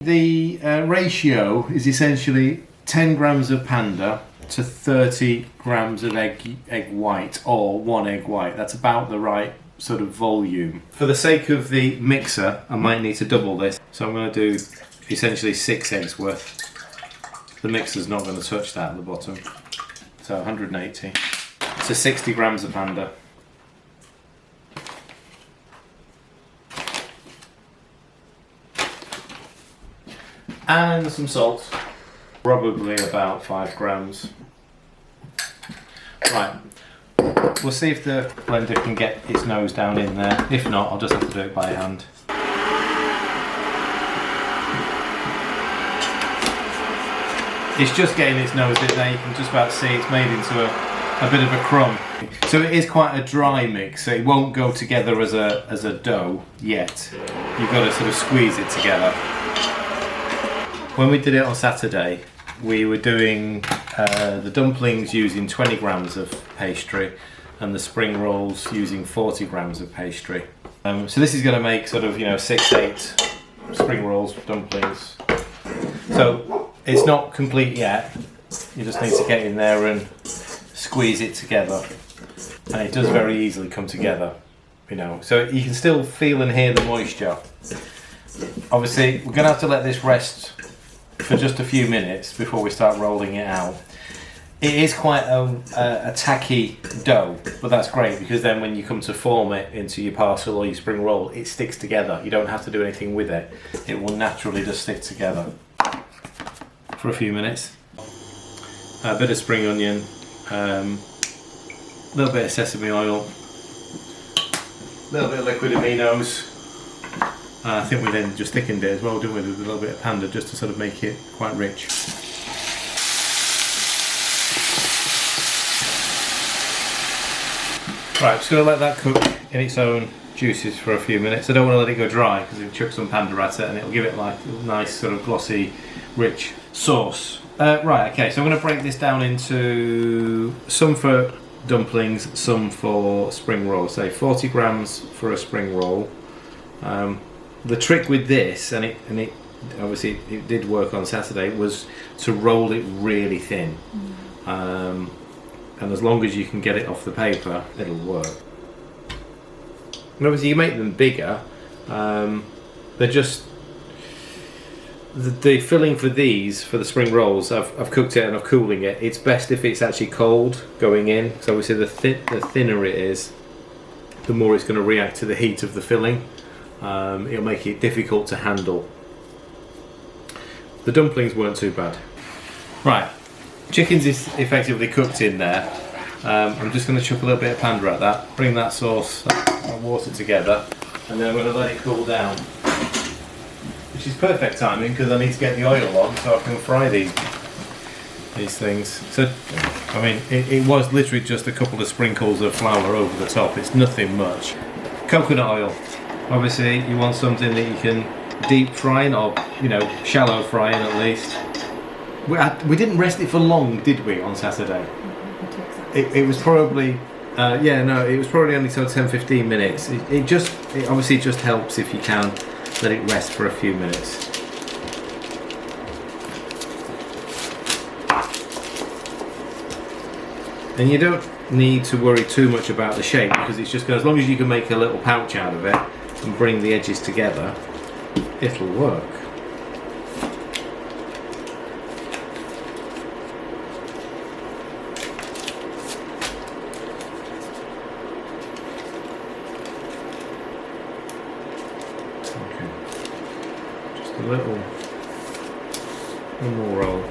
The ratio is essentially 10 grams of Panda to 30 grams of egg white, or 1 egg white. That's about the right sort of volume. For the sake of the mixer, I might need to double this. So I'm going to do essentially 6 eggs worth. The mixer's not going to touch that at the bottom. So 180. So 60 grams of Panda. And some salt, probably about 5 grams. Right, we'll see if the blender can get its nose down in there. If not, I'll just have to do it by hand. It's just getting its nose in there. You can just about see it's made into a bit of a crumb. So it is quite a dry mix, so it won't go together as a dough yet. You've got to sort of squeeze it together. When we did it on Saturday, we were doing the dumplings using 20 grams of pastry and the spring rolls using 40 grams of pastry. So this is going to make sort of 6-8 spring rolls, dumplings. So it's not complete yet. You just need to get in there and squeeze it together, and it does very easily come together. So you can still feel and hear the moisture. Obviously, we're going to have to let this rest for just a few minutes before we start rolling it out. It is quite a tacky dough, but that's great because then when you come to form it into your parcel or your spring roll, it sticks together. You don't have to do anything with it. It will naturally just stick together for a few minutes. A bit of spring onion, a little bit of sesame oil, a little bit of liquid aminos. I think we then just thickened it as well, didn't we, with a little bit of Panda just to sort of make it quite rich. Right, just going to let that cook in its own juices for a few minutes. I don't want to let it go dry because it'll chuck some Panda at it and it'll give it like a nice sort of glossy, rich sauce. Right, okay, so I'm going to break this down into some for dumplings, some for spring rolls. Say 40 grams for a spring roll. The trick with this, and it obviously it did work on Saturday, was to roll it really thin. And as long as you can get it off the paper, it'll work. And obviously you make them bigger. They're just the filling for these, for the spring rolls, I've cooked it and I'm cooling it. It's best if it's actually cold going in. So obviously the thinner it is, the more it's going to react to the heat of the filling. It'll make it difficult to handle. The dumplings weren't too bad. Right, chicken's is effectively cooked in there. I'm just going to chuck a little bit of Panda at that, bring that sauce, that water together, and then I'm going to let it cool down. Which is perfect timing because I need to get the oil on so I can fry these things. So, I mean, it was literally just a couple of sprinkles of flour over the top. It's nothing much. Coconut oil. Obviously, you want something that you can deep fry in, or shallow fry in at least. We didn't rest it for long, did we, on Saturday? It was probably, it was probably only till 10-15 minutes. It obviously just helps if you can let it rest for a few minutes. And you don't need to worry too much about the shape because it's just as long as you can make a little pouch out of it and bring the edges together, it'll work. Okay, just a little, one more roll.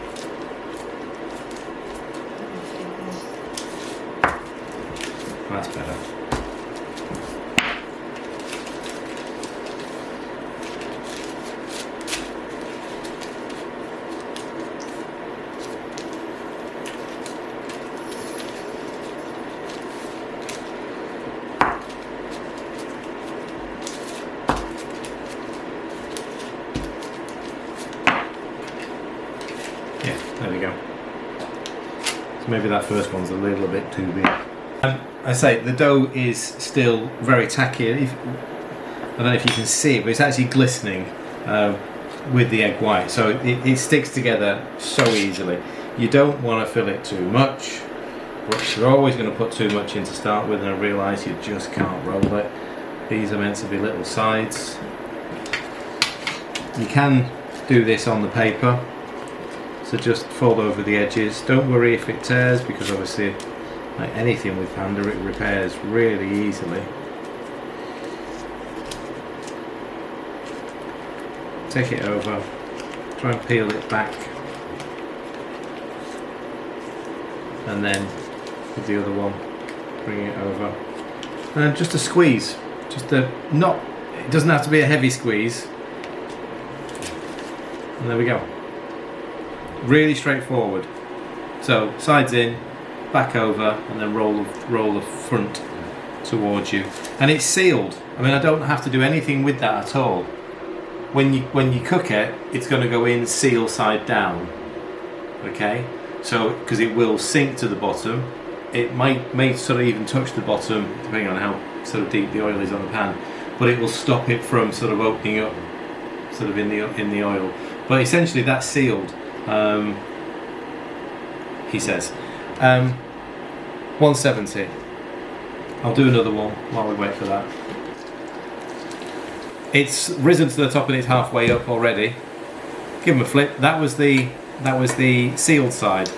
That's better. Yeah, there we go. So maybe that first one's a little bit too big. I say the dough is still very tacky. I don't know if you can see it, but it's actually glistening. with the egg white, so it sticks together so easily. You don't want to fill it too much, but you're always going to put too much in to start with, and I realise you just can't roll it. These are meant to be little sides. You can do this on the paper, so just fold over the edges. Don't worry if it tears, because obviously, like anything with Panda, it repairs really easily. Take it over, try and peel it back, and then with the other one, bring it over, and just a squeeze. Just a it doesn't have to be a heavy squeeze. And there we go. Really straightforward. So sides in, back over, and then roll the front towards you. And it's sealed. I mean, I don't have to do anything with that at all. When you cook it, it's going to go in seal side down. Okay? So because it will sink to the bottom, it may sort of even touch the bottom depending on how sort of deep the oil is on the pan, but it will stop it from sort of opening up sort of in the oil. But essentially that's sealed, he says. 170. I'll do another one while we wait for that. It's risen to the top and it's halfway up already. Give them a flip. That was the sealed side.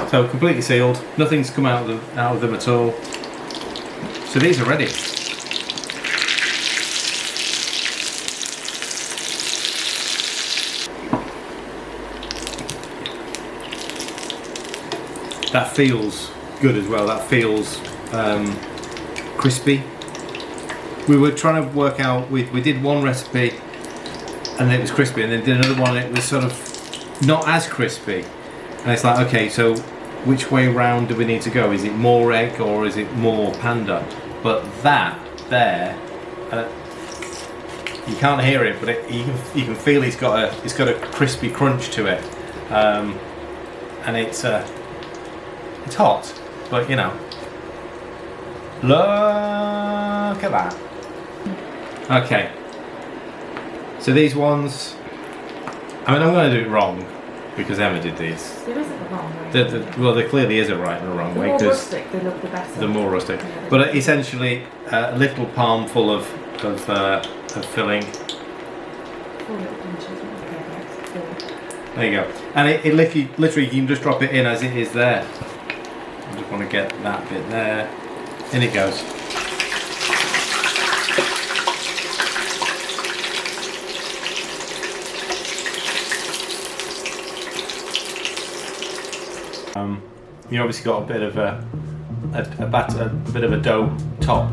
So completely sealed. Nothing's come out of them at all. So these are ready. That feels good as well. That feels crispy. We were trying to work out, we did one recipe and it was crispy, and then did another one and it was sort of not as crispy. And it's like, okay, so which way round do we need to go? Is it more egg or is it more Panda? But that there, you can't hear it, but you can feel it's got a crispy crunch to it, and it's hot, but you know, look at that. Okay, so these ones, I mean, I'm going to do it wrong because Emma did these. There isn't a wrong way. Well, there clearly is a right and a wrong way. The more rustic, they look the better. The more rustic. But essentially, a little palm full of filling. 4 little pinches. There you go. And it literally, you can just drop it in as it is there. I just want to get that bit there. In it goes. You obviously got a bit of a bit of a dough top.